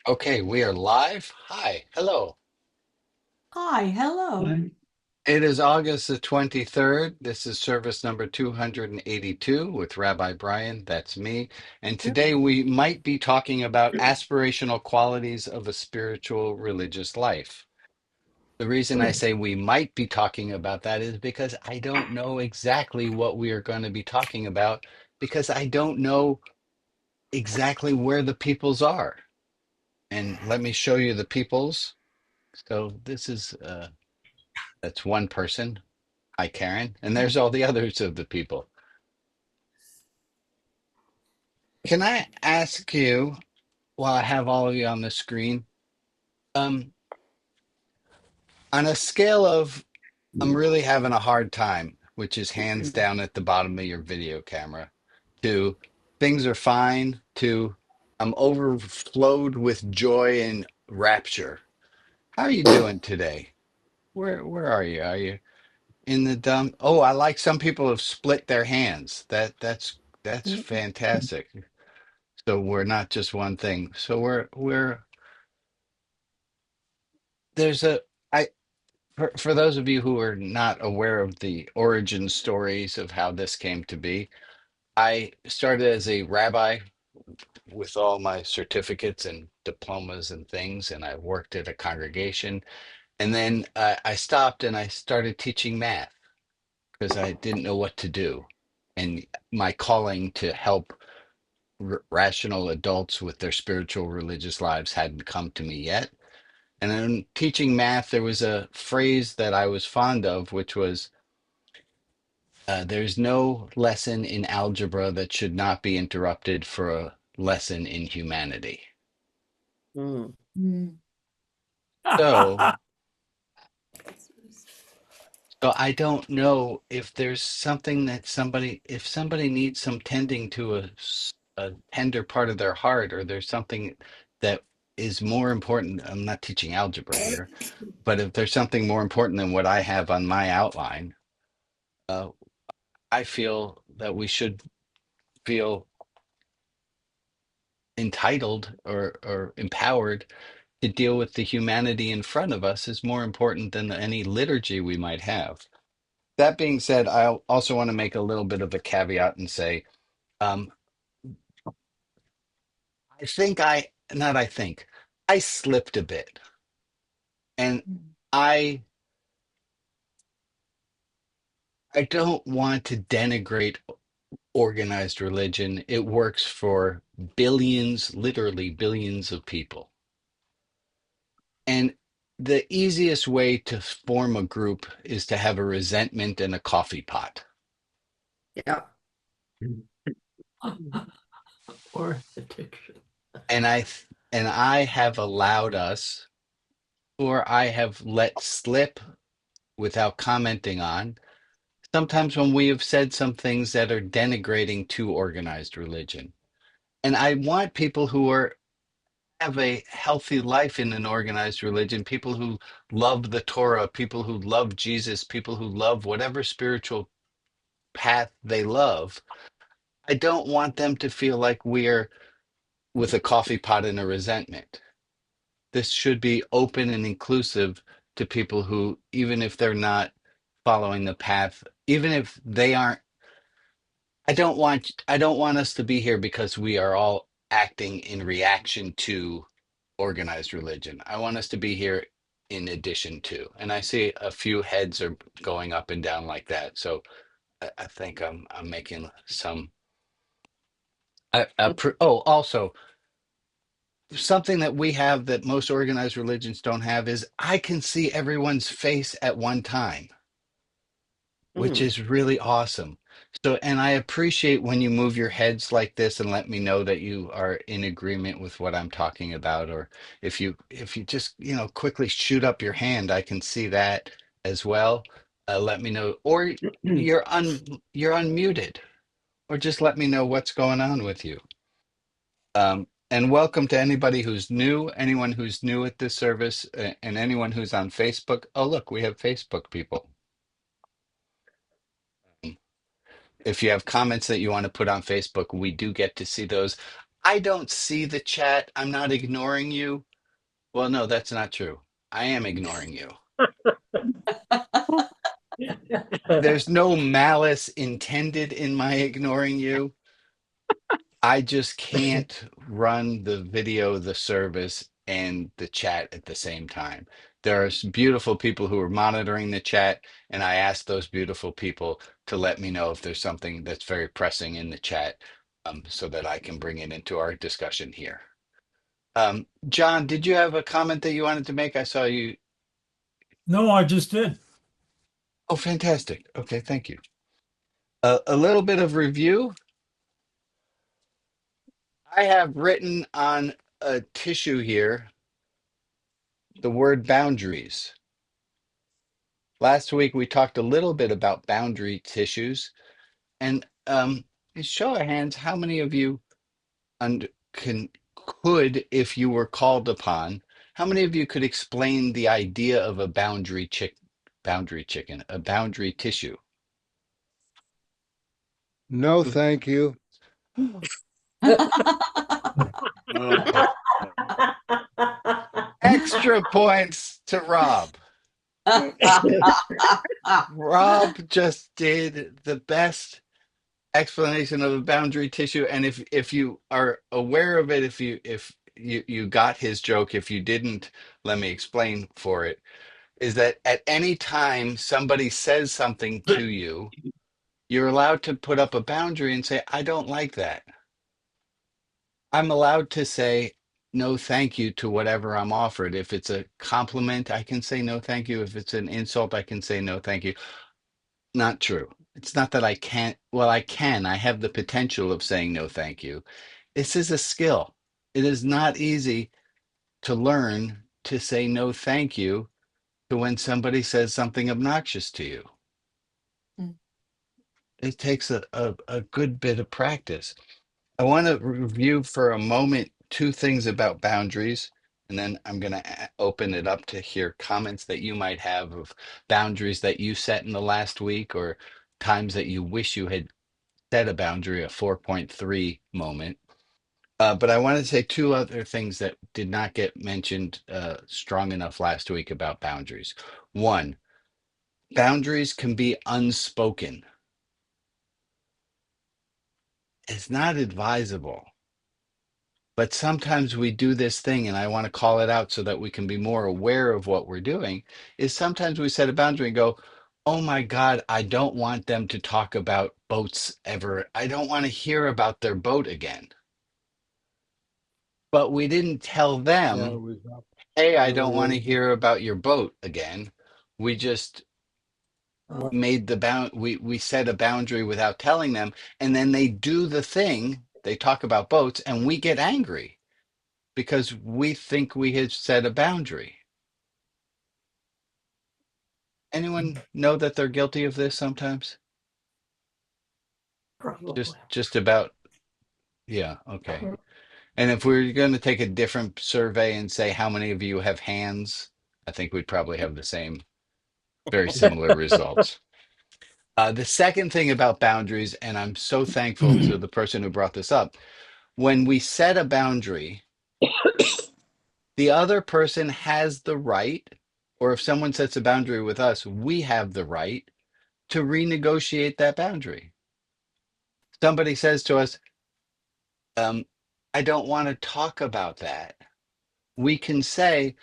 Okay, we are live. Hi, hello. Hi, hello. It is August the 23rd. This is service number 282 with Rabbi Brian. That's me. And today we might be talking about aspirational qualities of a spiritual religious life. The reason I say we might be talking about that is because I don't know exactly what we are going to be talking about because I don't know exactly where the peoples are. And let me show you the peoples. So this is that's one person. Hi, Karen. And there's all the others of the people. Can I ask you, while I have all of you on the screen, um, on a scale of I'm really having a hard time, which is hands down at the bottom of your video camera, to things are fine, to I'm overflowed with joy and rapture. How are you doing today? Where are you? Are you in the dump? Oh, I like some people have split their hands. That's fantastic. So we're not just one thing. So we're there's a I for those of you who are not aware of the origin stories of how this came to be, I started as a rabbi with all my certificates and diplomas and things, and I worked at a congregation. And then I stopped and I started teaching math because I didn't know what to do. And my calling to help rational adults with their spiritual religious lives hadn't come to me yet. And in teaching math, there was a phrase that I was fond of, which was there's no lesson in algebra that should not be interrupted for a lesson in humanity. Mm. So, so I don't know if there's something that if somebody needs some tending to a tender part of their heart, or there's something that is more important. I'm not teaching algebra here, but if there's something more important than what I have on my outline, uh, I feel that we should feel entitled or empowered to deal with the humanity in front of us is more important than any liturgy we might have. That being said, I also want to make a little bit of a caveat and say, um, I think I, not I think, I slipped a bit. And I I don't want to denigrate organized religion. It works for billions, literally billions of people. And the easiest way to form a group is to have a resentment and a coffee pot. Yeah. Or addiction. And I have allowed us, or I have let slip without commenting on, sometimes when we have said some things that are denigrating to organized religion. And I want people who are have a healthy life in an organized religion, people who love the Torah, people who love Jesus, people who love whatever spiritual path they love. I don't want them to feel like we're with a coffee pot and a resentment. This should be open and inclusive to people who, even if they're not following the path, even if they aren't, I don't want us to be here because we are all acting in reaction to organized religion. I want us to be here in addition to. And I see a few heads are going up and down like that. So I think I'm making some oh, also something that we have that most organized religions don't have is I can see everyone's face at one time, which Mm. is really awesome. So, and I appreciate when you move your heads like this and let me know that you are in agreement with what I'm talking about. Or if you just, quickly shoot up your hand, I can see that as well. Let me know. Or you're unmuted, or just let me know what's going on with you. And welcome to anybody who's new, anyone who's new at this service, and anyone who's on Facebook. Oh, look, we have Facebook people. If you have comments that you want to put on Facebook, we do get to see those. I don't see the chat. I'm not ignoring you. Well, no, that's not true. I am ignoring you. There's no malice intended in my ignoring you. I just can't run the video, the service, and the chat at the same time. There's beautiful people who are monitoring the chat, and I ask those beautiful people to let me know if there's something that's very pressing in the chat, so that I can bring it into our discussion here. John, did you have a comment that you wanted to make? I saw you. No, I just did. Oh, fantastic. Okay, thank you. A little bit of review. I have written on a tissue here the word boundaries. Last week we talked a little bit about boundary tissues, and show of hands, how many of you can could, if you were called upon, how many of you could explain the idea of a boundary chicken, a boundary tissue? No, thank you. Oh. Extra points to Rob. Rob just did the best explanation of a boundary tissue, and if you are aware of it, if you got his joke, if you didn't, let me explain for it, is that at any time somebody says something to you, you're allowed to put up a boundary and say, I don't like that. I'm allowed to say no thank you to whatever I'm offered. If it's a compliment, I can say no thank you. If it's an insult, I can say no thank you. Not true. It's not that I can't. Well, I can. I have the potential of saying no thank you. This is a skill. It is not easy to learn to say no thank you to when somebody says something obnoxious to you. It takes a good bit of practice. I want to review for a moment two things about boundaries, and then I'm going to open it up to hear comments that you might have of boundaries that you set in the last week, or times that you wish you had set a boundary, a 4.3 moment. But I want to say two other things that did not get mentioned strong enough last week about boundaries. One, boundaries can be unspoken. It's not advisable. But sometimes we do this thing, and I want to call it out so that we can be more aware of what we're doing, is sometimes we set a boundary and go, oh my God, I don't want them to talk about boats ever. I don't want to hear about their boat again. But we didn't tell Yeah, them, it was hey, I don't want to earlier. hear about your boat again. We just made the we set a boundary without telling them, and then they do the thing, they talk about boats, and we get angry because we think we had set a boundary. Anyone know that they're guilty of this sometimes? Probably. Just about, yeah, okay. And if we're going to take a different survey and say how many of you have hands, I think we'd probably have the same, very similar results. The second thing about boundaries, and I'm so thankful to the person who brought this up, when we set a boundary, the other person has the right, or if someone sets a boundary with us, we have the right to renegotiate that boundary. Somebody says to us, I don't want to talk about that. We can say,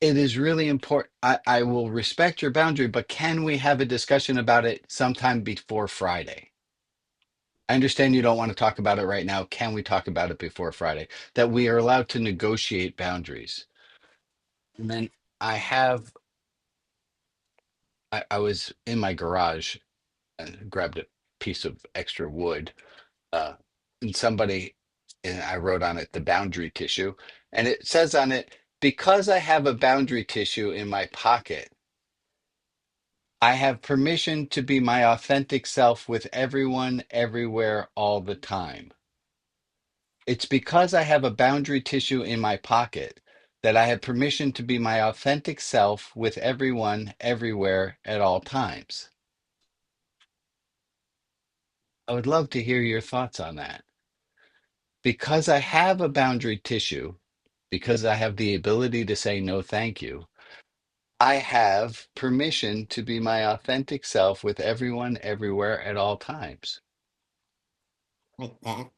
it is really important. I will respect your boundary, but can we have a discussion about it sometime before Friday? I understand you don't want to talk about it right now. Can we talk about it before Friday? That we are allowed to negotiate boundaries. And then I have, I was in my garage and grabbed a piece of extra wood, uh, and somebody, and I wrote on it the boundary tissue, and it says on it, because I have a boundary tissue in my pocket, I have permission to be my authentic self with everyone, everywhere, all the time. It's because I have a boundary tissue in my pocket that I have permission to be my authentic self with everyone, everywhere, at all times. I would love to hear your thoughts on that. because I have a boundary tissue, because I have the ability to say no, thank you, I have permission to be my authentic self with everyone, everywhere, at all times. Like that.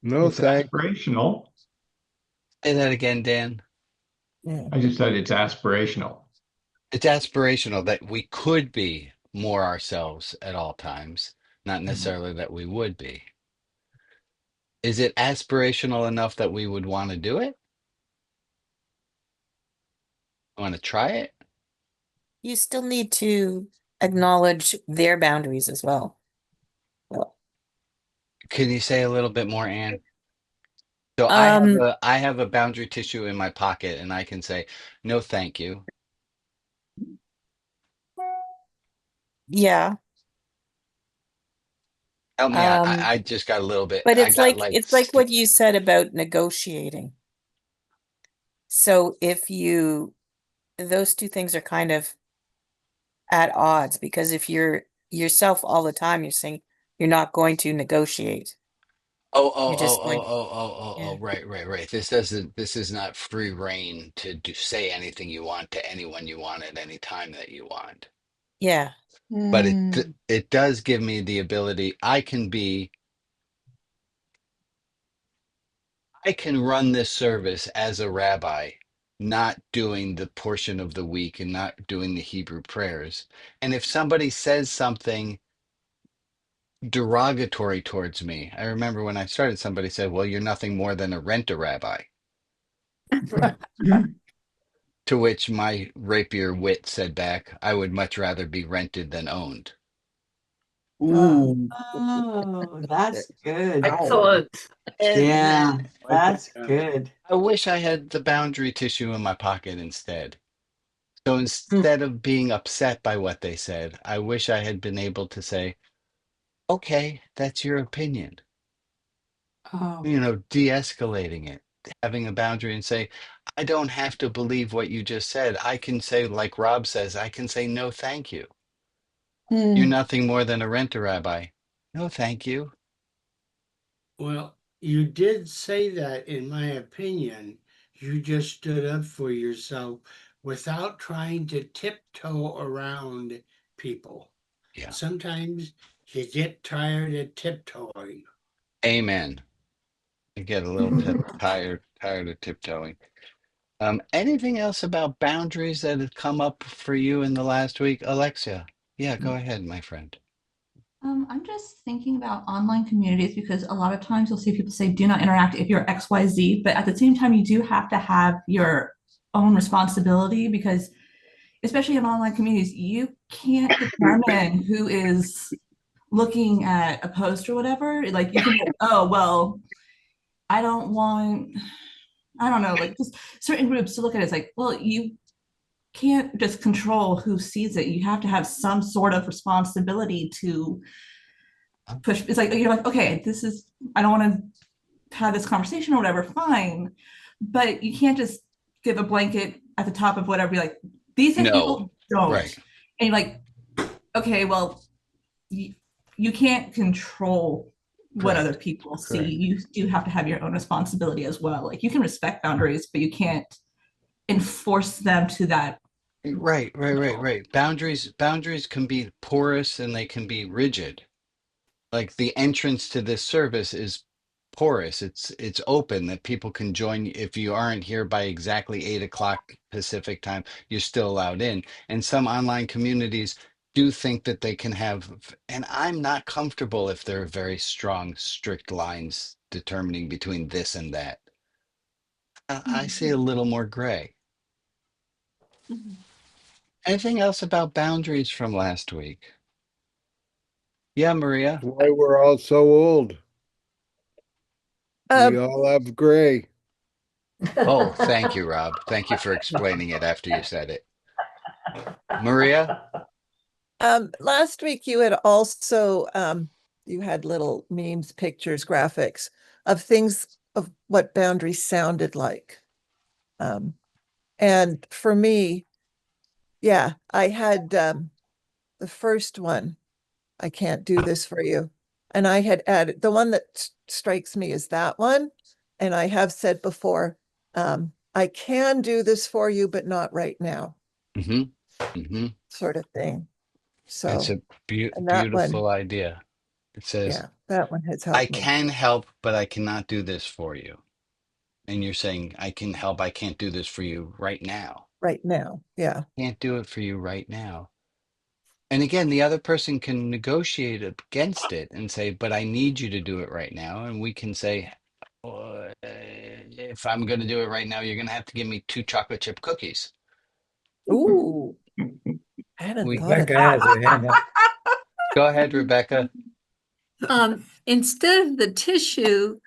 No, It's thank. aspirational. Say that again, Dan. Yeah. I just said it's aspirational. It's aspirational that we could be more ourselves at all times, not necessarily that we would be. Is it aspirational enough that we would want to do it? Want to try it? You still need to acknowledge their boundaries as well. Well, Can you say a little bit more, Anne? So um, I have a boundary tissue in my pocket and I can say, no, thank you. yeah. Help me. Um, I just got a little bit, but I got like, it's like what you said about negotiating. So if those two things are kind of at odds, because if you're yourself all the time, you're saying you're not going to negotiate. You're just going, yeah, right, right, right. This is not free reign to say anything you want to anyone you want at any time that you want. yeah. But Mm. it does give me the ability, I can run this service as a rabbi, not doing the portion of the week and not doing the Hebrew prayers. And if somebody says something derogatory towards me, I remember when I started, somebody said, well, you're nothing more than a rent-a-rabbi. To which my rapier wit said back, I would much rather be rented than owned. Oh, Ooh. that's good. Excellent. And Yeah, Like that's that. good. I wish I had the boundary tissue in my pocket instead. So Mm. instead of being upset by what they said, I wish I had been able to say, okay, that's your opinion. Oh, De-escalating it, having a boundary and say, I don't have to believe what you just said. I can say, like Rob says, I can say, no, thank you. You're mm. nothing more than a rent-a-rabbi. No, thank you. Well, you did say that, in my opinion. You just stood up for yourself without trying to tiptoe around people. Yeah. Sometimes you get tired of tiptoeing. Amen. I get a little tired of tiptoeing. Anything else about boundaries that have come up for you in the last week? Alexia, yeah, go ahead, my friend. I'm just thinking about online communities because a lot of times you'll see people say, do not interact if you're XYZ, but at the same time, you do have to have your own responsibility because, especially in online communities, you can't determine who is looking at a post or whatever. Like, you can be like, oh, well, I don't want, I don't know, like just certain groups to look at it. It's like, well, you can't just control who sees it. You have to have some sort of responsibility to push. It's like, you're like, okay, this is, I don't want to have this conversation or whatever, fine. But you can't just give a blanket at the top of whatever, be like, these type of No, people don't. right, And you're like, okay, well, you can't control what other correct, people see. correct. You do have to have your own responsibility as well. Like, you can respect boundaries, but you can't enforce them to that. Right, right, right, right. Boundaries can be porous and they can be rigid. Like the entrance to this service is porous. It's open that people can join. If you aren't here by exactly 8 o'clock Pacific time, you're still allowed in. And some online communities do think that they can have, and I'm not comfortable if there are very strong, strict lines determining between this and that. I see a little more gray. Anything else about boundaries from last week? Yeah, Maria. Why we're all so old. We Um, all have gray. Oh, thank you, Rob. Thank you for explaining it after you said it. Maria? Last week you had also you had little memes, pictures, graphics of things of what boundaries sounded like. And for me, yeah, I had the first one I can't do this for you. And I had added, the one that strikes me is that one. And I have said before, I can do this for you, but not right now, sort of thing. That's So, a and that beautiful one, idea. It says, yeah, that one has I helped me can help, but I cannot do this for you. And you're saying, I can help, I can't do this for you right now. right now. Yeah. Can't do it for you right now. And again, the other person can negotiate against it and say, but I need you to do it right now. And we can say, if I'm going to do it right now, you're going to have to give me 2 chocolate chip cookies. Ooh, I hadn't We thought of Rebecca that. has her hand up. Go ahead, Rebecca. Instead of the tissue,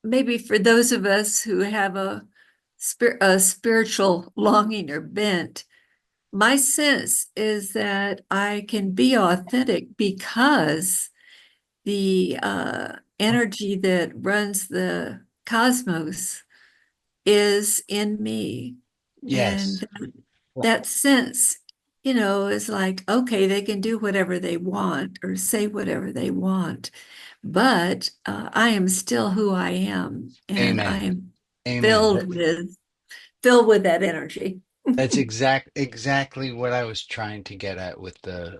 maybe for those of us who have a spiritual longing or bent, my sense is that I can be authentic because the energy that runs the cosmos is in me. Yes. And that sense, is like, okay, they can do whatever they want or say whatever they want, but I am still who I am, and I Amen. am Amen. filled with that energy. That's exactly what I was trying to get at with the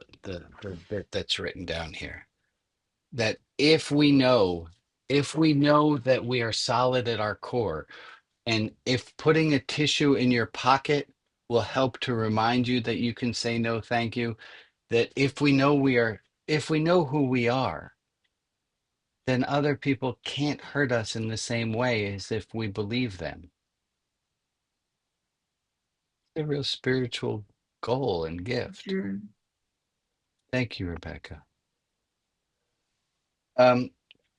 bit that's written down here. That if we know that we are solid at our core, and if putting a tissue in your pocket will help to remind you that you can say no, thank you, that if we know who we are, then other people can't hurt us in the same way as if we believe them. A real spiritual goal and gift. Sure. Thank you, Rebecca. Um,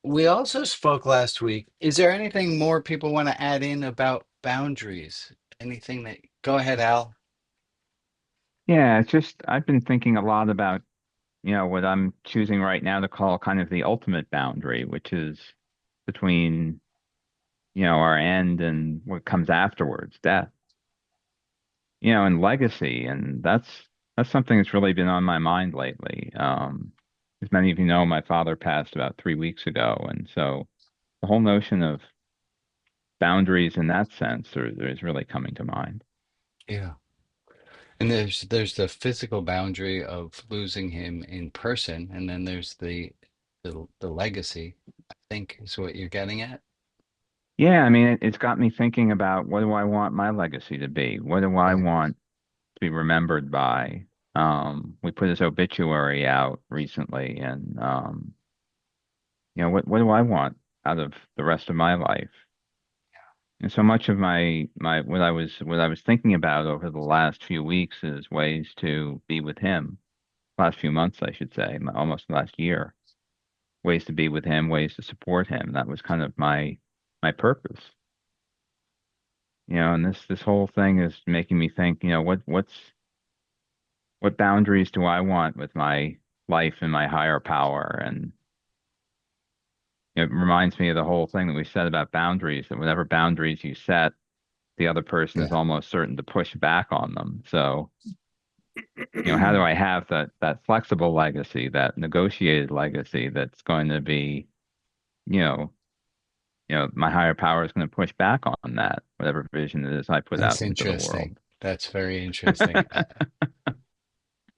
we also spoke last week. Is there anything more people want to add in about boundaries? Anything that, go ahead, Al. Yeah, it's just I've been thinking a lot about, what I'm choosing right now to call kind of the ultimate boundary, which is between, our end and what comes afterwards, death, and legacy. And that's something that's really been on my mind lately. As many of you know, my father passed about 3 weeks ago, and so the whole notion of boundaries in that sense is really coming to mind. Yeah. And there's the physical boundary of losing him in person, and then there's the legacy, I think is what you're getting at. Yeah, I mean, it's got me thinking about what do I want my legacy to be? What do I Right. want to be remembered by? We put his obituary out recently, and what do I want out of the rest of my life? And so much of my what I was thinking about over the last few weeks is ways to be with him. Last few months, I should say, almost last year. Ways to be with him, ways to support him. That was kind of my purpose. And this whole thing is making me think, what boundaries do I want with my life and my higher power? And it reminds me of the whole thing that we said about boundaries, that whatever boundaries you set, the other person is Yeah. almost certain to push back on them. So, how do I have that flexible legacy, that negotiated legacy that's going to be, you know, my higher power is going to push back on that, whatever vision it is I put That's out into the world. interesting. That's very interesting.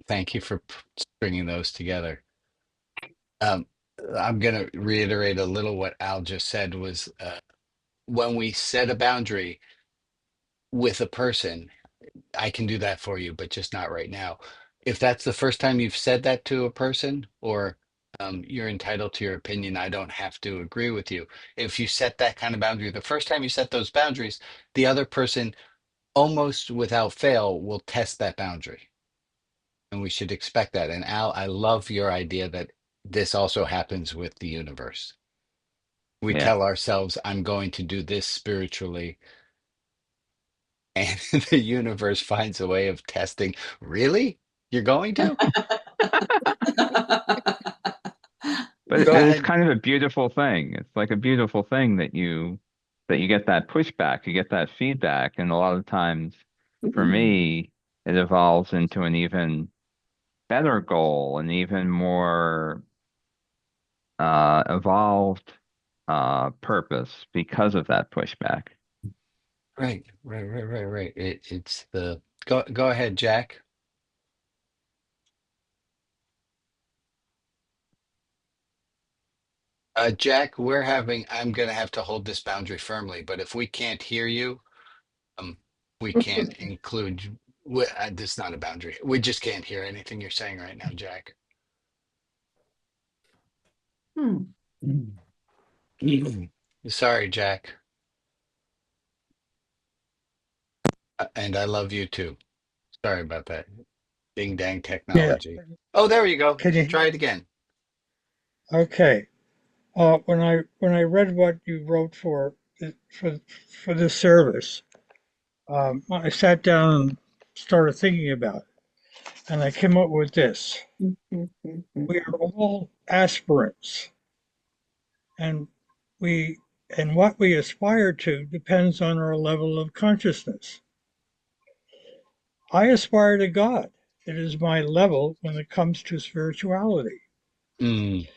Thank you for bringing those together. Um, I'm going to reiterate a little what Al just said was when we set a boundary with a person, I can do that for you, but just not right now. If that's the first time you've said that to a person, or you're entitled to your opinion, I don't have to agree with you. If you set that kind of boundary, the first time you set those boundaries, the other person almost without fail will test that boundary. And we should expect that. And Al, I love your idea that this also happens with the universe. We Yeah. tell ourselves, I'm going to do this spiritually, and the universe finds a way of testing. Really? You're going to? But Go it's ahead. kind of a beautiful thing. It's like a beautiful thing that you get that pushback, you get that feedback, and a lot of times, for me, it evolves into an even better goal, an even more evolved purpose because of that pushback. Right. It's the go ahead, Jack. Jack, I'm gonna have to hold this boundary firmly, but if we can't hear you, um, we can't include this is not a boundary. We just can't hear anything you're saying right now, Jack. Sorry, Jack. And I love you too. Sorry about that. Ding dang Yeah. technology. Oh, there you go. Can you? Try it again. Okay. When I read what you wrote for for this service, I sat down and started thinking about it, and I came up with this: we are all aspirants, and we and what we aspire to depends on our level of consciousness. I aspire to God. It is my level when it comes to spirituality. Mm,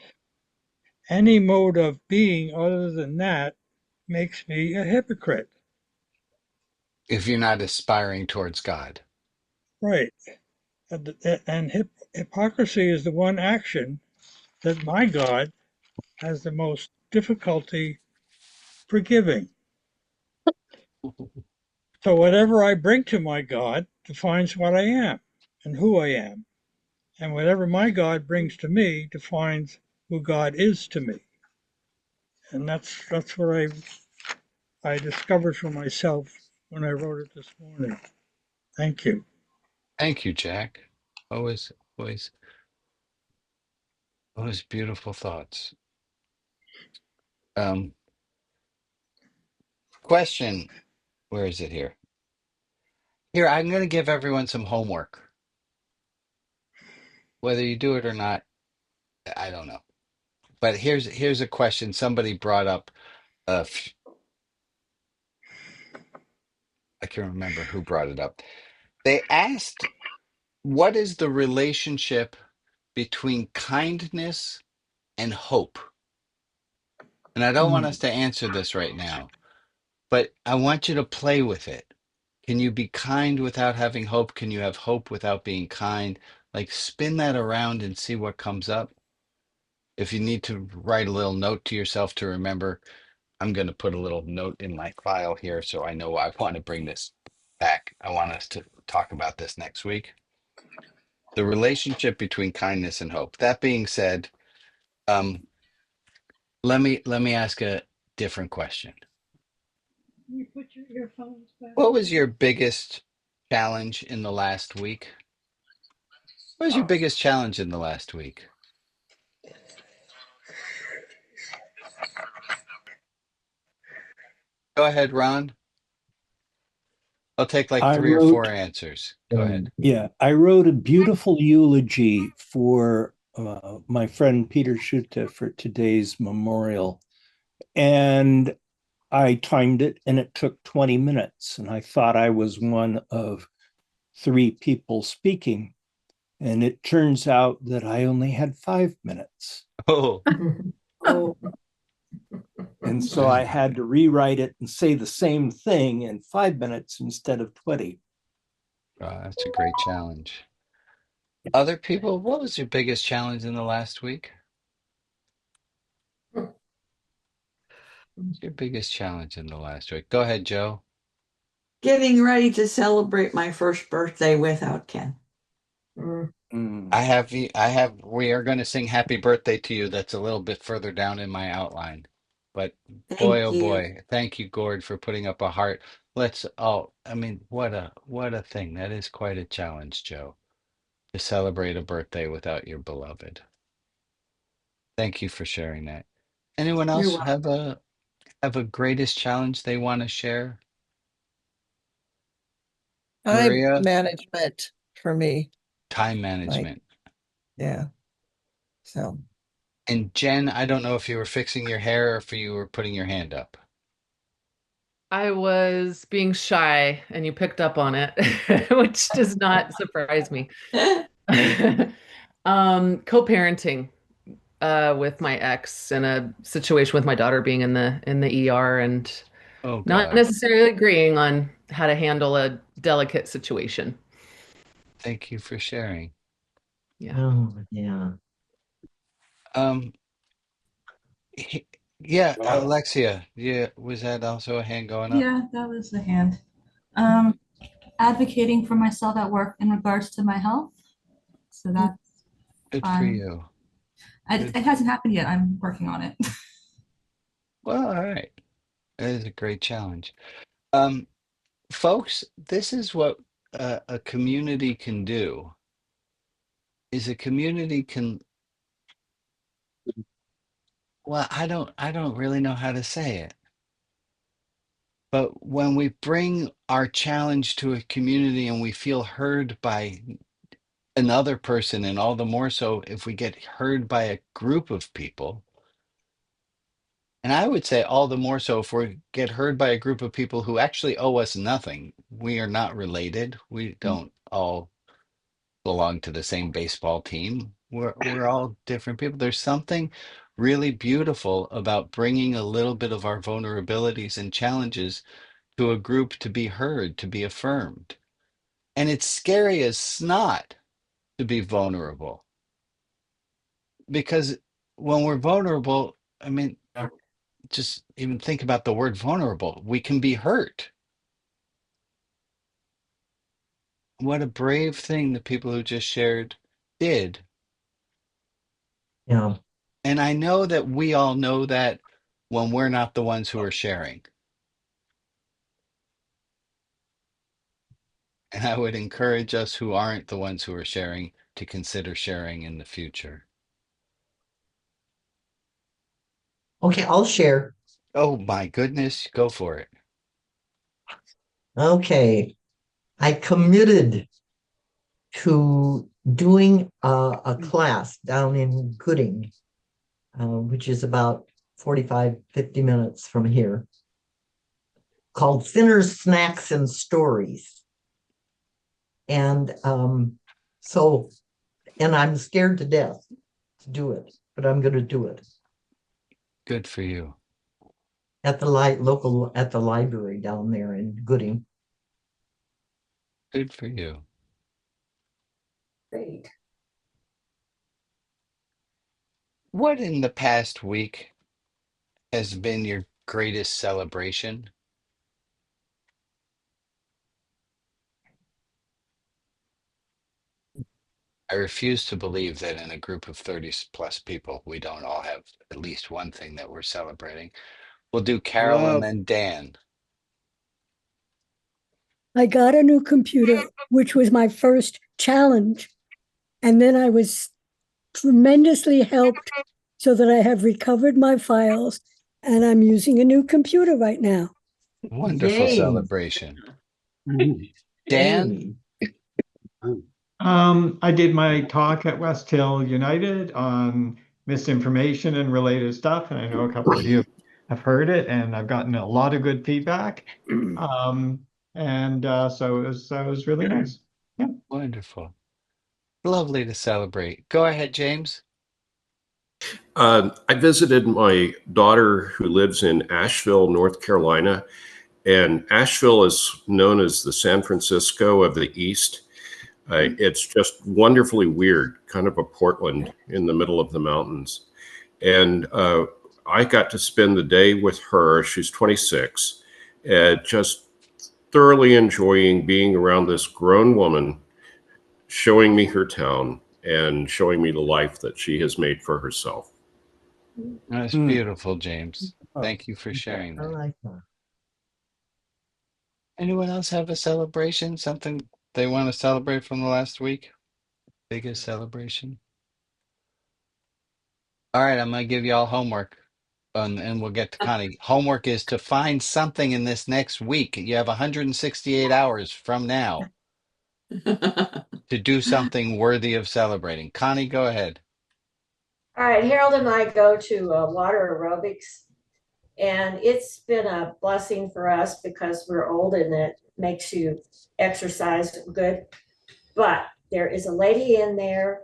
Any mode of being other than that makes me a hypocrite. if you're not aspiring towards God. Right. And hypocrisy is the one action that my God has the most difficulty forgiving. So whatever I bring to my God defines what I am and who I am. And whatever my God brings to me defines who God is to me. And that's what I discovered for myself when I wrote it this morning. Thank you. Thank you, Jack. Always, always, always beautiful thoughts. Um, Question. Where is it here? Here, I'm going to give everyone some homework. Whether you do it or not, I don't know. But here's a question somebody brought up. Uh, f- I can't remember who brought it up. They asked, "What is the relationship between kindness and hope?" And I don't want us to answer this right now, but I want you to play with it. Can you be kind without having hope? Can you have hope without being kind? Like spin that around and see what comes up. If you need to write a little note to yourself to remember, I'm going to put a little note in my file here so I know I want to bring this back. I want us to talk about this next week. The relationship between kindness and hope. That being said, um, let me ask a different question. Can you put your earphones back What was on? your biggest challenge in the last week? What was your biggest challenge in the last week? Go ahead, Ron. I'll take like I 3 or 4 wrote, answers. Go ahead. yeah, I wrote a beautiful eulogy for my friend Peter Schutte for today's memorial. And I timed it and it took 20 minutes. And I thought I was one of 3 people speaking. And it turns out that I only had 5 minutes. Oh, Oh, And so I had to rewrite it and say the same thing in 5 minutes instead of 20. that's a great challenge. Other people, what was your biggest challenge in the last week? What's your biggest challenge in the last week? Go ahead, Joe. getting ready to celebrate my first birthday without Ken. We are going to sing happy birthday to you. That's a little bit further down in my outline. But boy, Thank oh you. boy, thank you, Gord, for putting up a heart. I mean, what a thing. That is quite a challenge, Joe, to celebrate a birthday without your beloved. Thank you for sharing that. Anyone You're else welcome. have a greatest challenge they want to share? Time Maria, management for me. time Like, management. yeah. So And Jen, I don't know if you were fixing your hair or if you were putting your hand up. I was being shy and you picked up on it, which does not surprise me. Co-parenting with my ex in a situation with my daughter being in the ER and Oh not God. necessarily agreeing on how to handle a delicate situation. Thank you for sharing. Yeah. Oh, yeah. Um, yeah, Alexia, yeah, was that also a hand going up? Yeah, that was the hand. Um, Advocating for myself at work in regards to my health. So that's Good for fun. you. It Good. hasn't happened yet. I'm working on it. Well, all right. That is a great challenge. Folks, this is what a community can do. Is a community can, well, I don't really know how to say it. But when we bring our challenge to a community and we feel heard by another person, and all the more so if we get heard by a group of people, and I would say all the more so if we get heard by a group of people who actually owe us nothing. We are not related. We don't all belong to the same baseball team. We're all different people. There's something really beautiful about bringing a little bit of our vulnerabilities and challenges to a group to be heard, to be affirmed. And it's scary as snot to be vulnerable because when we're vulnerable, I mean, just even think about the word vulnerable. We can be hurt. What a brave thing the people who just shared did. Yeah. And I know that we all know that when we're not the ones who are sharing. And I would encourage us who aren't the ones who are sharing to consider sharing in the future. Okay, I'll share. Oh my goodness, go for it. Okay. I committed to doing a class down in Gooding, which is about 45, 50 minutes from here, called Thinner Snacks and Stories. And so, and I'm scared to death to do it, but I'm going to do it Good for you. at the local at the library down there in Gooding. Good for you. Great. What in the past week has been your greatest celebration? I refuse to believe that in a group of 30 plus people, we don't all have at least one thing that we're celebrating. We'll do Carol and then Dan. I got a new computer, which was my first challenge. And then I was tremendously helped so that I have recovered my files and I'm using a new computer right now. Wonderful Yay. celebration. Dan? Yay. I did my talk at West Hill United on misinformation and related stuff, and I know a couple of you have heard it, and I've gotten a lot of good feedback. So it was really nice. Yeah. Wonderful. Lovely to celebrate. Go ahead, James. I visited my daughter who lives in Asheville, North Carolina, and Asheville is known as the San Francisco of the East. It's just wonderfully weird, kind of a Portland in the middle of the mountains. And I got to spend the day with her. She's 26, just thoroughly enjoying being around this grown woman, showing me her town and showing me the life that she has made for herself. That's beautiful, James. Thank you for sharing I that. like that. Anyone else have a celebration? Something they want to celebrate from the last week? Biggest celebration? All right, I'm going to give you all homework and we'll get to Connie. Homework is to find something in this next week. You have 168 hours from now to do something worthy of celebrating. Connie, go ahead. All right, Harold and I go to water aerobics, and it's been a blessing for us because we're old and it makes you exercise good. But there is a lady in there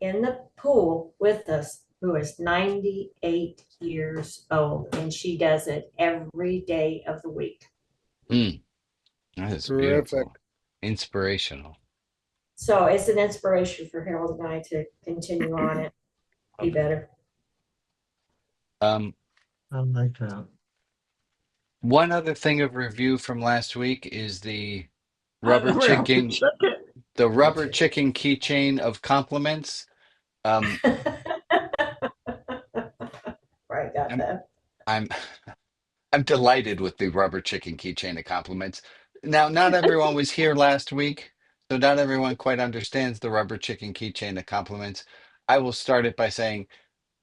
in the pool with us who is 98 years old, and she does it every day of the week. That is Terrific. beautiful. Inspirational. So it's an inspiration for Harold and I to continue on it, be better. I like that. One other thing of review from last week is the rubber chicken keychain of compliments. Right, got I'm, that. I'm I'm delighted with the rubber chicken keychain of compliments. Now, not everyone was here last week, so not everyone quite understands the rubber chicken keychain of compliments. I will start it by saying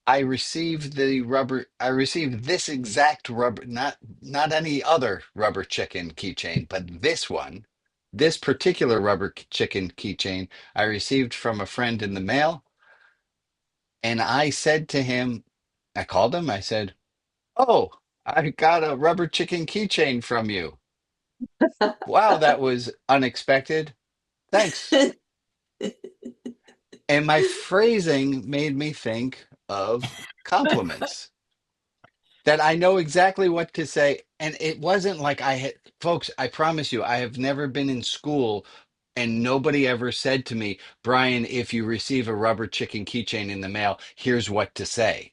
I received this exact rubber, not any other rubber chicken keychain, but this one, this particular rubber chicken keychain I received from a friend in the mail. And I said to him, I called him, I said, "Oh, I got a rubber chicken keychain from you. Wow, that was unexpected. Thanks." And my phrasing made me think of compliments that I know exactly what to say. And it wasn't like I had, folks, I promise you, I have never been in school and nobody ever said to me, "Brian, if you receive a rubber chicken keychain in the mail, here's what to say."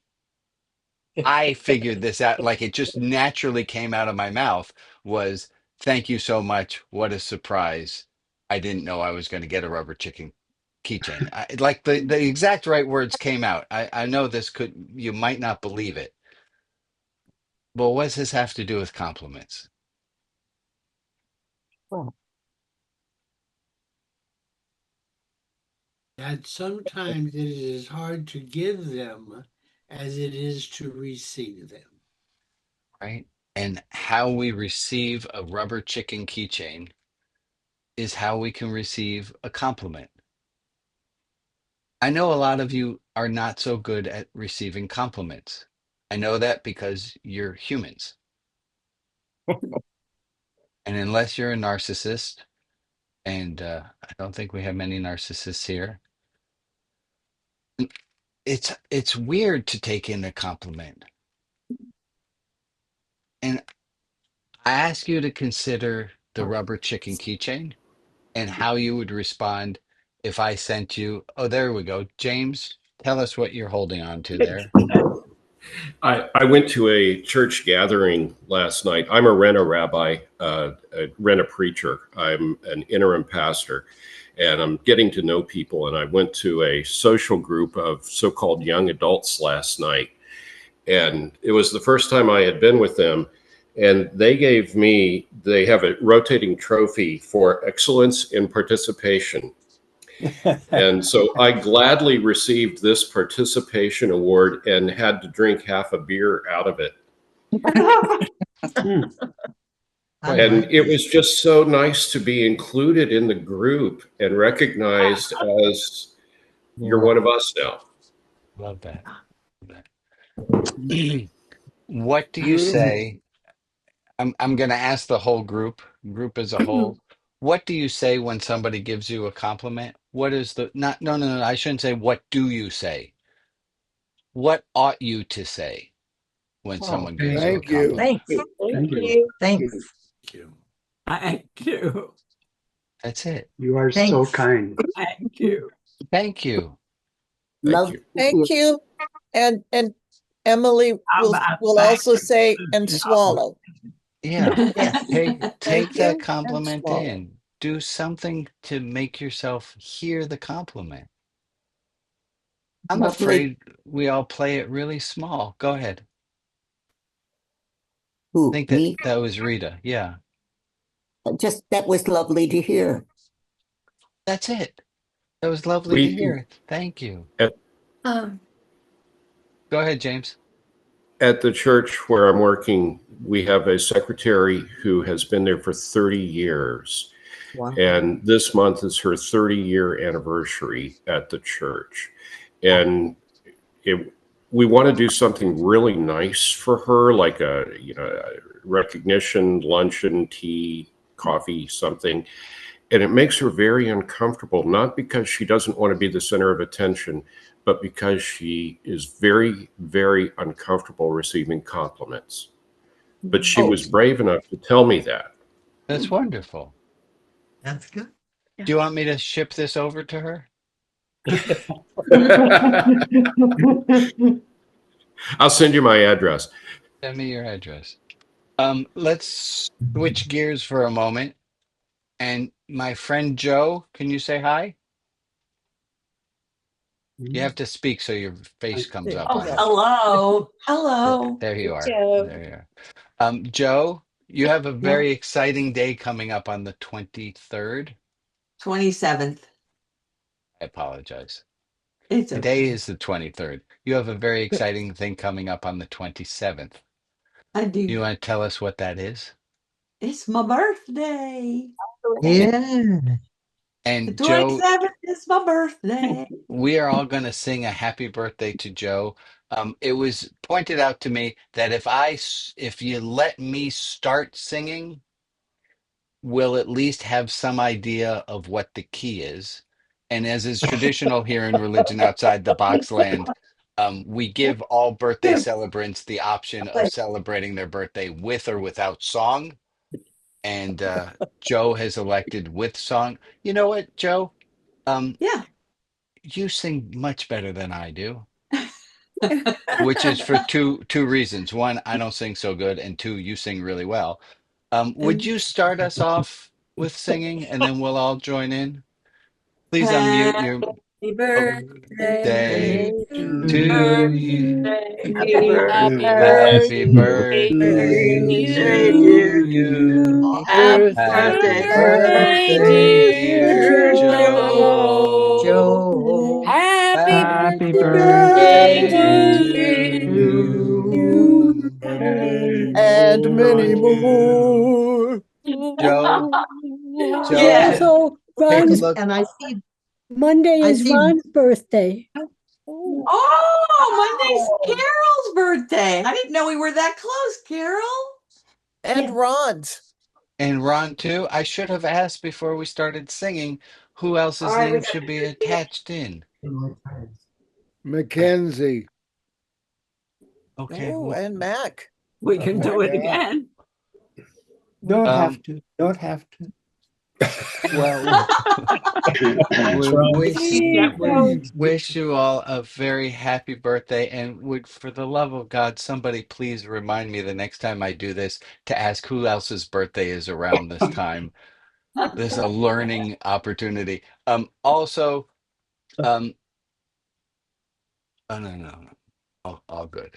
I figured this out, like it just naturally came out of my mouth was, "Thank you so much. What a surprise. I didn't know I was going to get a rubber chicken keychain." Like the exact right words came out. I know you might not believe it, but what does this have to do with compliments? That sometimes it is as hard to give them as it is to receive them. Right? And how we receive a rubber chicken keychain is how we can receive a compliment. I know a lot of you are not so good at receiving compliments. I know that because you're humans. And unless you're a narcissist, and I don't think we have many narcissists here, it's weird to take in a compliment. And I ask you to consider the rubber chicken keychain and how you would respond if I sent you, oh, there we go. James, tell us what you're holding on to there. I went to a church gathering last night. I'm a Rena rabbi, a Rena preacher. I'm an interim pastor, and I'm getting to know people. And I went to a social group of so-called young adults last night. And it was the first time I had been with them. And they have a rotating trophy for excellence in participation. And so I gladly received this participation award and had to drink half a beer out of it. And it was just so nice to be included in the group and recognized as you're one of us now. Love that. What do you say? I'm going to ask the whole group as a whole. What do you say when somebody gives you a compliment? What is the not no, I shouldn't say what do you say? What ought you to say when someone gives you a Thank you. compliment? Thanks. Thank you. Thanks. Thank you. Thank you. That's it. You are Thanks. so kind. Thank you. Thank you. Love. Thank you. And Emily will also say, and swallow. Yeah. Yes. Take Thank that you, and compliment swallow. in. Do something to make yourself hear the compliment. I'm afraid we all play it really small. Go ahead. I Who, think me? that was Rita. Yeah. Just that was lovely to hear. That's it. That was lovely to hear. Thank you. Um, Go ahead, James. At the church where I'm working, we have a secretary who has been there for 30 years. Wow. And this month is her 30-year anniversary at the church. And we want to do something really nice for her, like a recognition, luncheon, tea, coffee, something. and it makes her very uncomfortable, not because she doesn't want to be the center of attention, but because she is very, very uncomfortable receiving compliments. But she was brave enough to tell me that. That's wonderful. That's good. Do you want me to ship this over to her? I'll send you my address. Send me your address. Let's switch gears for a moment. And my friend Joe, can you say hi? You have to speak so your face comes up Oh, on the. hello. Hello. There you are. Joe. There you are. Joe, you have a Yeah. very exciting day coming up on the 23rd. 27th. I apologize. It's Today okay. is the 23rd. You have a very exciting thing coming up on the 27th. I do. You want to tell us what that is? It's my birthday. Yeah. The And Joe, 27th is my birthday. we are all going to sing a happy birthday to Joe. It was pointed out to me that if you let me start singing, we'll at least have some idea of what the key is. And as is traditional here in Religion Outside the Box Land, we give all birthday celebrants the option of celebrating their birthday with or without song. And Joe has elected with song. You know what, Joe? Yeah. You sing much better than I do, which is for two reasons. One, I don't sing so good, and two, you sing really well. Would you start us off with singing, and then we'll all join in? Please unmute your Happy oh, birthday day to to you. you. Happy Happy birthday birthday to Birthday, to you. you. Happy Happy birthday, birthday, dear Joe. Joe. Happy Happy Happy birthday birthday to to you. you. And many more. Joe, Joe, Yeah. Also, take a Ron's look. And Monday I is see Ron's birthday. Oh, Monday's Carol's birthday. I didn't know we were that close, Carol. And Ron's. And Ron, too. I should have asked before we started singing who All else's right, we name got should be attached in. Mackenzie. Okay. Oh, and Mac. We can do it Yeah. again. Don't have Um, to. Don't have to. well, we That was wish you all a very happy birthday. And would, for the love of God, somebody please remind me the next time I do this to ask who else's birthday is around this time. This is a learning opportunity. Also, um, oh, no. All good.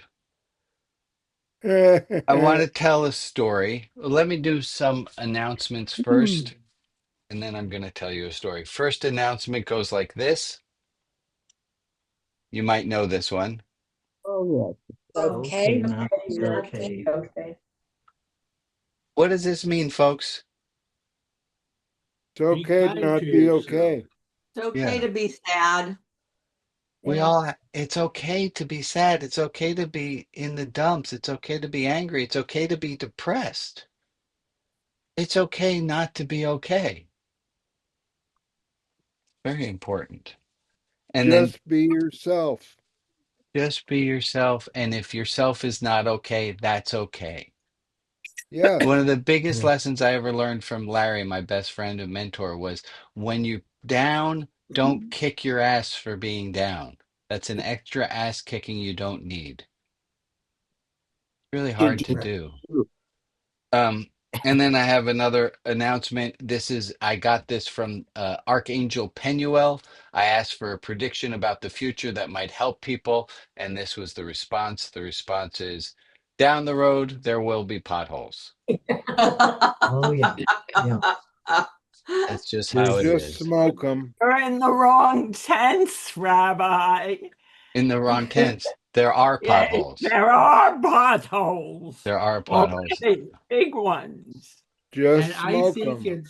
I want to tell a story. Let me do some announcements first, and then I'm going to tell you a story. First announcement goes like this. You might know this one. Oh, okay. not okay. Okay. What does this mean, folks? It's okay to not be okay. It's okay Yeah. to be sad. It's okay to be sad. It's okay to be in the dumps. It's okay to be angry. It's okay to be depressed. It's okay not to be okay. Very important. And then Just be yourself. just be yourself. And if yourself is not okay, that's okay. Yes. One of the biggest lessons I ever learned from Larry, my best friend and mentor, was when you're down, don't kick your ass for being down. That's an extra ass kicking you don't need. Really hard to do. And then I have another announcement. I got this from Archangel Penuel. I asked for a prediction about the future that might help people, and this was the response. The response is, down the road, there will be potholes. Oh, yeah. Yeah. That's just how it Just is. smoke them. You're in the wrong tense, Rabbi. In the wrong tense, there are Yes, potholes. there are potholes. There are potholes. Big ones. Just And smoke them.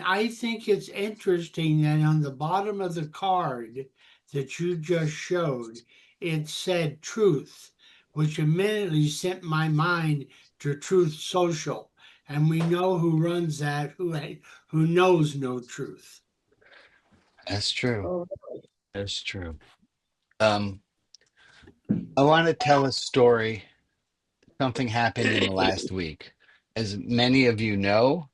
I think it's interesting that on the bottom of the card that you just showed, it said truth, which immediately sent my mind to Truth Social. and we know who runs that, who knows no truth. That's true. Oh, That's true. I want to tell a story. Something happened in the last week. As many of you know,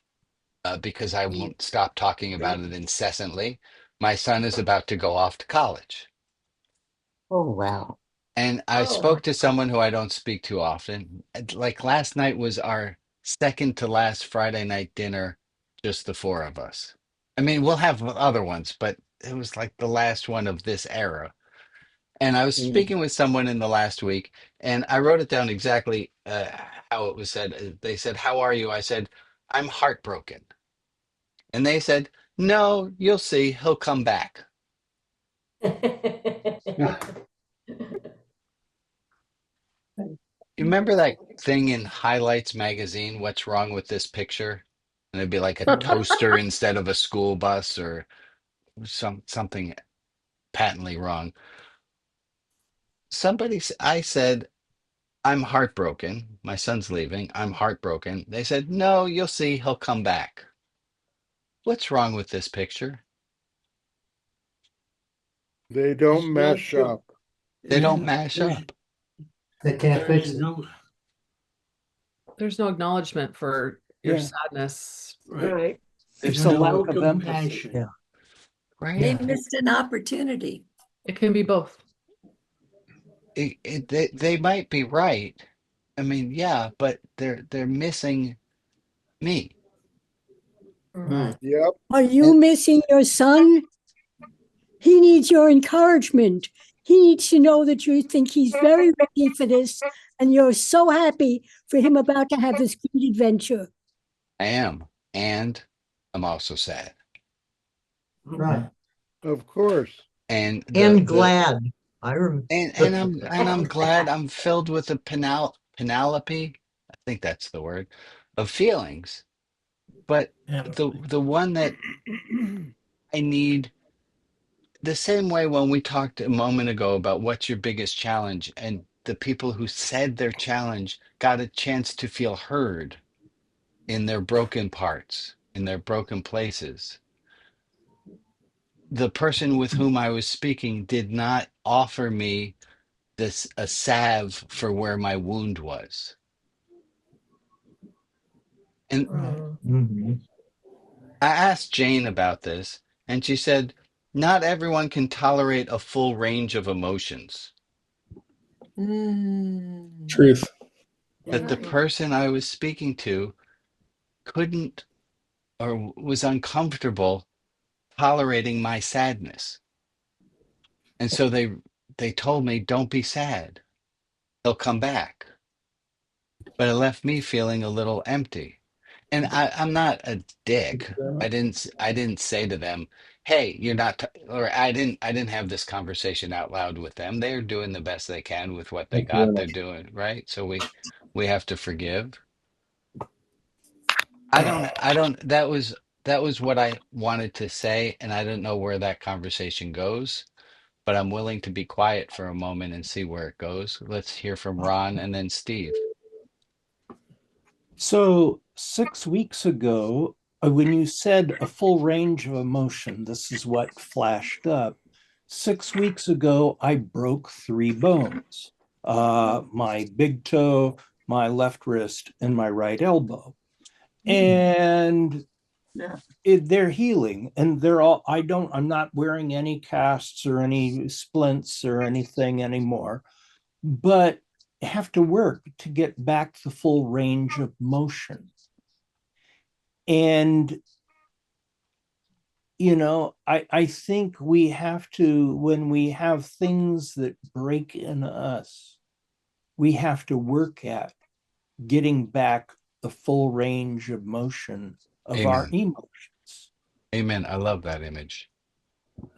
because I won't stop talking about it incessantly, my son is about to go off to college. Oh, wow. And I spoke to someone who I don't speak to often. Like last night was our second to last Friday night dinner, just the four of us. I mean, we'll have other ones, but it was like the last one of this era. And I was speaking with someone in the last week, and I wrote it down exactly how it was said. They said, "How are you?" I said, "I'm heartbroken." And they said, "No, you'll see, he'll come back." You remember that thing in Highlights magazine, What's Wrong with This Picture? And it'd be like a toaster instead of a school bus or something patently wrong. I said, "I'm heartbroken. My son's leaving. I'm heartbroken." They said, "No, you'll see, he'll come back." What's wrong with this picture? They don't mesh up. They don't mash up. They can't fix it. There's no acknowledgement for your Yeah. sadness. Right. There's no a lack of empathy. compassion. Yeah. Right? They missed an opportunity. It can be both. They might be right. I mean, yeah, but they're missing me. Right. Yep. Are you missing your son? He needs your encouragement. He needs to know that you think he's very ready for this and you're so happy for him about to have this great adventure. I am, and I'm also sad. Right. Of course. And And glad. I remember. I'm glad. I'm filled with a Penelope, I think that's the word, of feelings. But the one that I need, the same way when we talked a moment ago about what's your biggest challenge, and the people who said their challenge got a chance to feel heard in their broken parts, in their broken places. The person with whom I was speaking did not offer me a salve for where my wound was. And I asked Jane about this, and she said, not everyone can tolerate a full range of emotions. Truth. That the person I was speaking to couldn't or was uncomfortable tolerating my sadness. And so they told me, don't be sad. He'll come back. But it left me feeling a little empty. And I'm not a dick. I didn't say to them, "Hey, you're not," or I didn't have this conversation out loud with them. They're doing the best they can with what they Thank you very got. They're much. doing right. So we have to forgive. I don't that was what I wanted to say, and I don't know where that conversation goes, but I'm willing to be quiet for a moment and see where it goes. Let's hear from Ron and then Steve. So 6 weeks ago, when you said a full range of emotion, this is what flashed up. 6 weeks ago, I broke 3 bones, my big toe, my left wrist, and my right elbow. And they're healing, and I'm not wearing any casts or any splints or anything anymore, but have to work to get back the full range of motion. And I think we have to, when we have things that break in us, we have to work at getting back the full range of motion of our Amen. emotions. Amen. I love that image.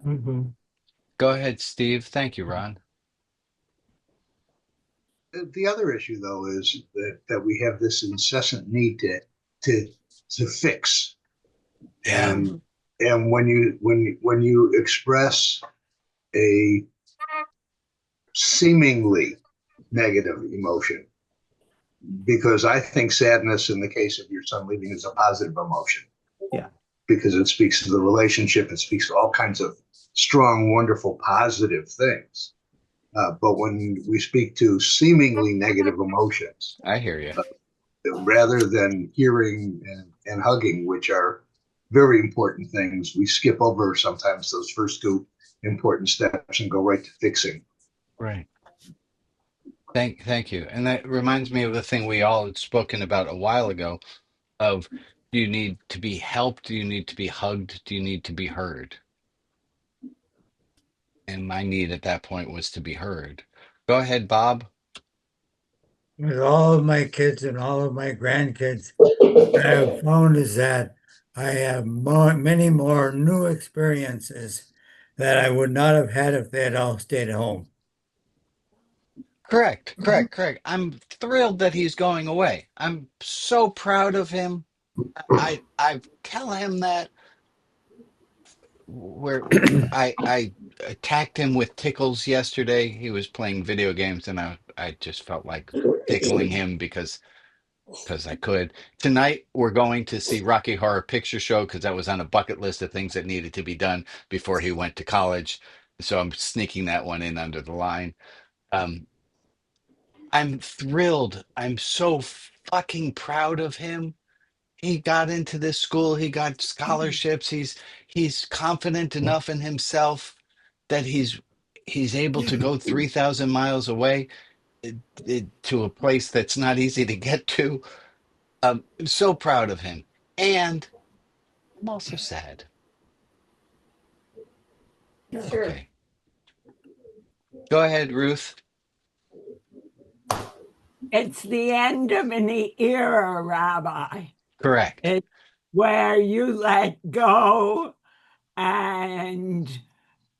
Go ahead, Steve. Thank you, Ron. The other issue, though, is that we have this incessant need to fix. Yeah. And when you express a seemingly negative emotion, because I think sadness in the case of your son leaving is a positive emotion. Yeah. Because it speaks to the relationship, it speaks to all kinds of strong, wonderful, positive things. But when we speak to seemingly negative emotions, I hear you. rather than hearing and hugging, which are very important things, we skip over sometimes those first two important steps and go right to fixing. Right. Thank you. And that reminds me of the thing we all had spoken about a while ago of, do you need to be helped? Do you need to be hugged? Do you need to be heard? And my need at that point was to be heard. Go ahead, Bob. With all of my kids and all of my grandkids, what I have found is that I have many more new experiences that I would not have had if they had all stayed at home. Correct. I'm thrilled that he's going away. I'm so proud of him. I tell him that where I attacked him with tickles yesterday. He was playing video games, and I just felt like tickling him because I could. Tonight we're going to see Rocky Horror Picture Show because that was on a bucket list of things that needed to be done before he went to college. So I'm sneaking that one in under the line. Um, I'm thrilled. I'm so fucking proud of him. He got into this school. He got scholarships. He's confident enough in himself that he's able to go 3,000 miles away to a place that's not easy to get to. I'm so proud of him. And I'm also sad. Sure. Okay. Go ahead, Ruth. It's the end of an era, Rabbi. Correct. It's where you let go and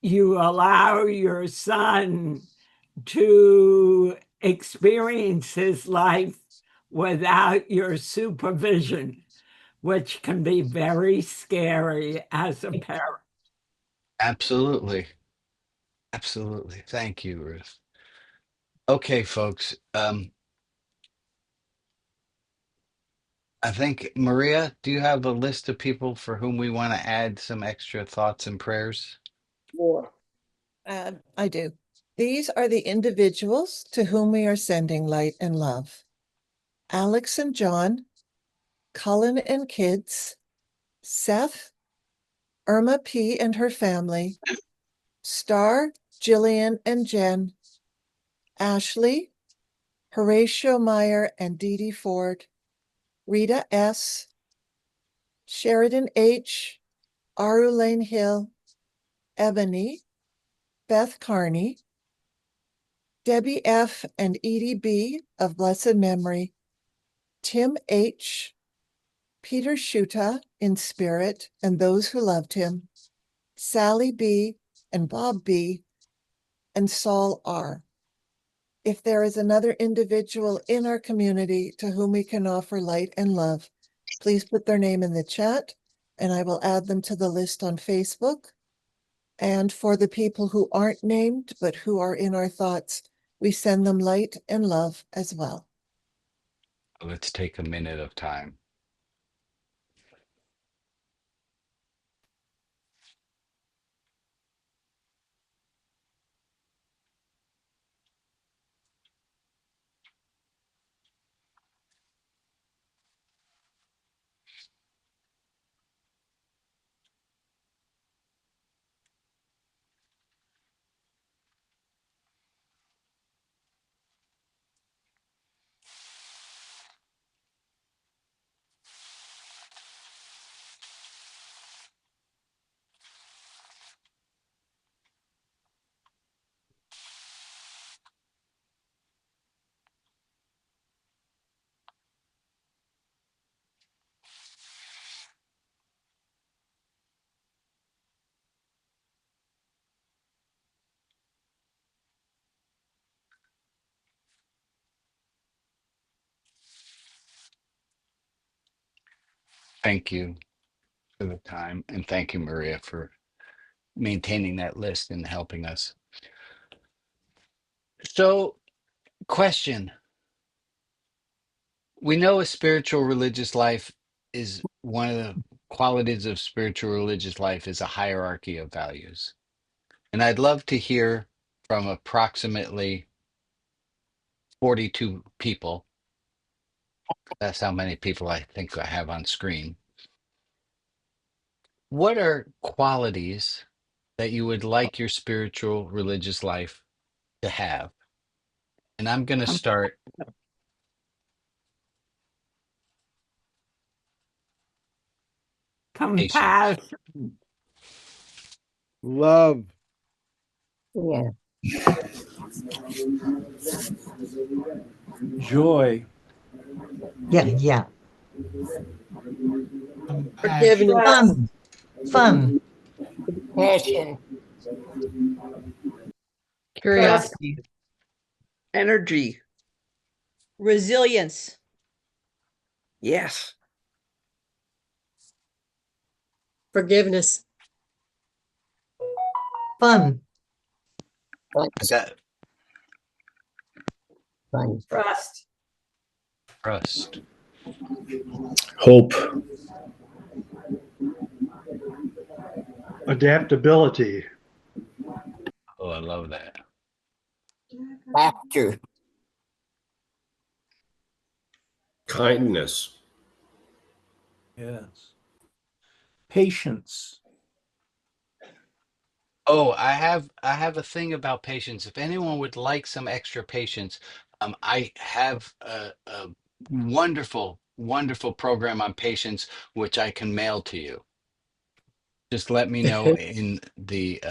you allow your son to experience his life without your supervision, which can be very scary as a parent. Absolutely. Absolutely. Thank you, Ruth. Okay, folks. I think, Maria, do you have a list of people for whom we want to add some extra thoughts and prayers? I do. These are the individuals to whom we are sending light and love: Alex and John, Cullen and kids, Seth, Irma P. and her family, Star, Jillian and Jen, Ashley, Horatio Meyer and Dee Dee Ford, Rita S., Sheridan H., Aru Lane Hill, Ebony, Beth Carney, Debbie F. and Edie B. of blessed memory, Tim H., Peter Shuta in spirit and those who loved him, Sally B. and Bob B. and Saul R. If there is another individual in our community to whom we can offer light and love, please put their name in the chat and I will add them to the list on Facebook. And for the people who aren't named but who are in our thoughts, we send them light and love as well. Let's take a minute of time. Thank you for the time. And thank you, Maria, for maintaining that list and helping us. So, question. We know a spiritual religious life is one of the qualities of spiritual religious life is a hierarchy of values. And I'd love to hear from approximately 42 people. That's how many people I think I have on screen. What are qualities that you would like your spiritual religious life to have? And I'm going to start patience. Compassion. Love. Yeah. Joy. Yeah. Compassion. Forgiveness. Fun. Passion. Trust. Curiosity. Energy. Resilience. Yes. Forgiveness. Fun. I got Fun. Trust. trust. Hope. Adaptability. Oh, I love that. Laughter. Kindness. Yes. Patience. Oh, I have a thing about patience. If anyone would like some extra patience, I have a wonderful, wonderful program on patience, which I can mail to you. Just let me know in the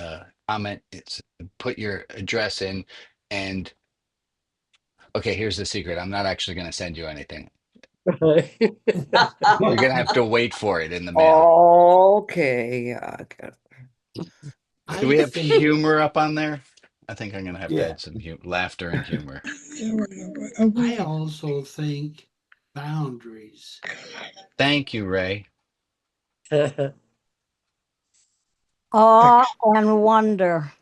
comment. It's put your address in, and okay, here's the secret. I'm not actually going to send you anything. You're going to have to wait for it in the mail. Okay. Okay. Do I we have think humor up on there? I think I'm going to have to Yeah. add some laughter and humor. I also think boundaries. Thank you, Ray. Awe and wonder.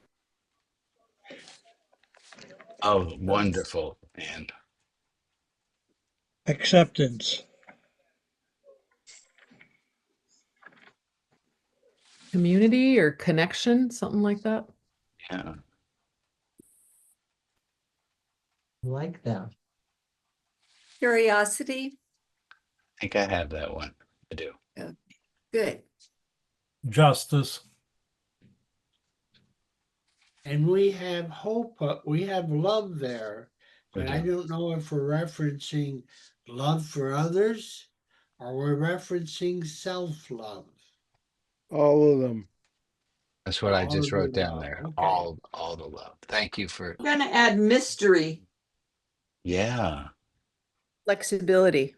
Oh, wonderful, man. Acceptance. Community or connection, something like that. Yeah. Like that. Curiosity. I think I have that one. I do. Yeah. Good. Justice. And we have hope, we have love there. We But I do. don't know if we're referencing love for others or we're referencing self-love. All of them. That's what I All just of the wrote down above. there. Okay. All the love. Thank you for I'm going to add mystery. yeah. Flexibility.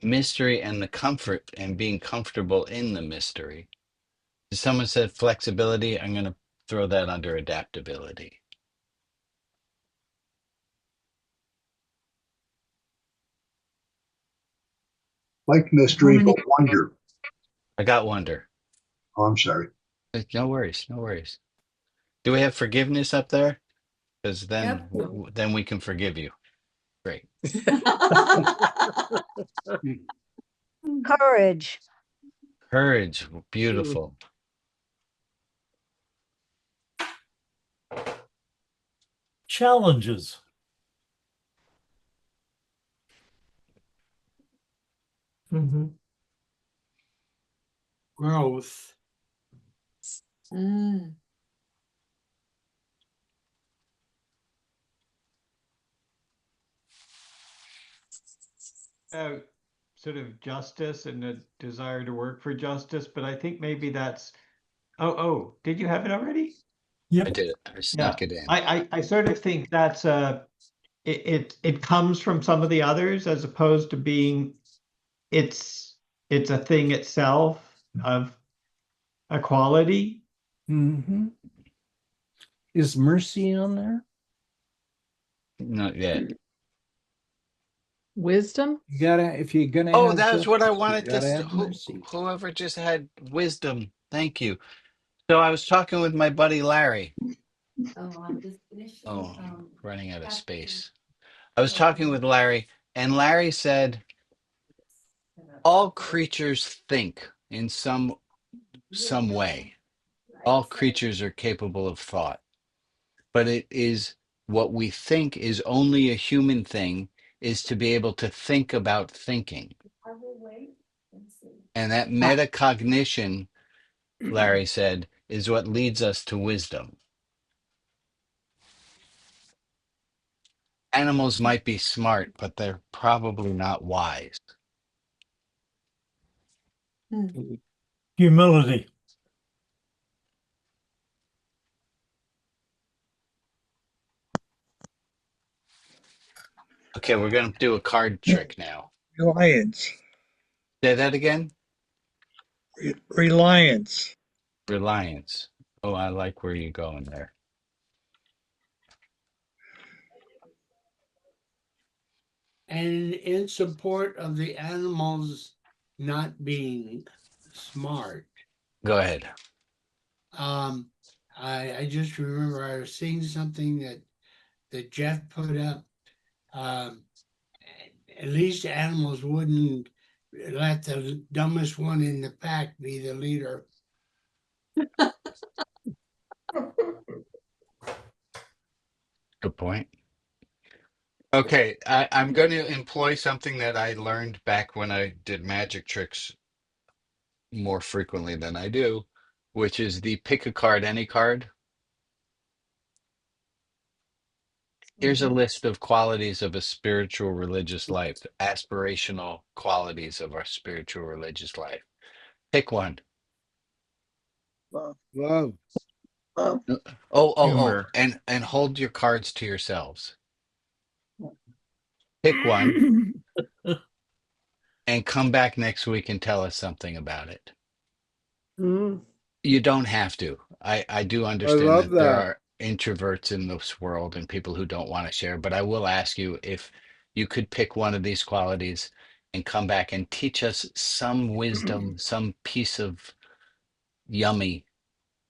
Mystery and the comfort and being comfortable in the mystery. Someone said flexibility. I'm going to throw that under adaptability. Like mystery, but wonder. I got wonder. Oh, I'm sorry. No worries. No worries. Do we have forgiveness up there? Because then, Yep. then we can forgive you. Great. Courage. Courage. Beautiful. Challenges. Mm-hmm. Growth. Mm. Sort of justice and a desire to work for justice, but I think maybe that's did you have it already? I did it. I Yeah. snuck it in. I sort of think that's it comes from some of the others as opposed to being it's a thing itself of a quality. Mm-hmm. Is mercy on there? Not yet. Wisdom. You gotta, if you're gonna Oh, have that's what I justice, you wanted gotta to. have mercy. Whoever just had wisdom. Thank you. So I was talking with my buddy Larry. Oh, I'm just finishing. Oh, I'm running out of space. I was talking with Larry, And Larry said, all creatures think in some way. All creatures are capable of thought, but it is what we think is only a human thing is to be able to think about thinking. And that metacognition, Larry said, is what leads us to wisdom. Animals might be smart, but they're probably not wise. Humility. Okay, we're going to do a card trick now. Reliance. Say that again. Reliance. Reliance. Oh, I like where you're going there. And in support of the animals not being smart, Go ahead. I just remember I was seeing something that Jeff put up. At least animals wouldn't let the dumbest one in the pack be the leader. Good point. Okay, I'm going to employ something that I learned back when I did magic tricks more frequently than I do, which is the pick a card, any card. Here's a list of qualities of a spiritual religious life, aspirational qualities of our spiritual religious life. Pick one. Love. Oh, oh, oh, Humor. and hold your cards to yourselves. Pick one and come back next week and tell us something about it. You don't have to. I do I understand love that there that. are introverts in this world and people who don't want to share, but I will ask you if you could pick one of these qualities and come back and teach us some wisdom, some piece of yummy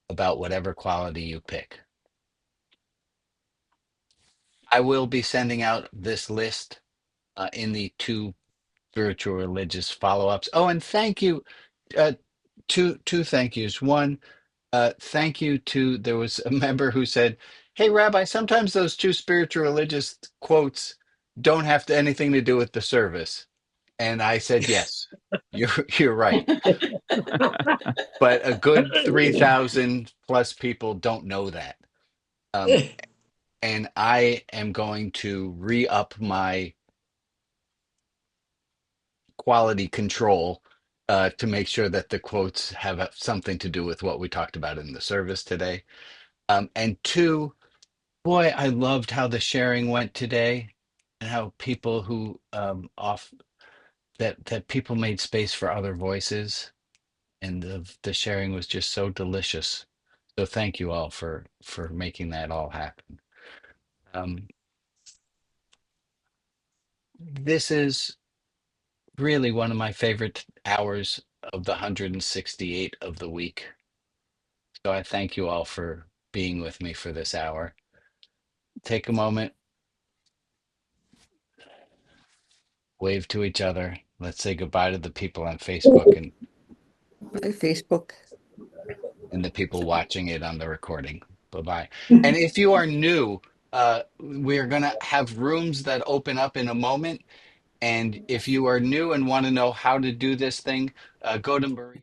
about whatever quality you pick. I will be sending out this list in the two spiritual religious follow-ups. Oh, and thank you. Uh, two thank yous. One, thank you to, there was a member who said, "Hey, Rabbi, sometimes those two spiritual religious quotes don't have anything to do with the service." And I said, yes, you're right. But a good 3,000 plus people don't know that. Um, and I am going to re-up my quality control to make sure that the quotes have something to do with what we talked about in the service today. And two, boy, I loved how the sharing went today, and how people who off that people made space for other voices, and the sharing was just so delicious. So thank you all for making that all happen. This is really one of my favorite hours of the 168 of the week. So I thank you all for being with me for this hour. Take a moment, wave to each other. Let's say goodbye to the people on Facebook and Bye, Facebook. the people watching it on the recording. Bye-bye. And if you are new, we're going to have rooms that open up in a moment. And if you are new and want to know how to do this thing, go to Marie.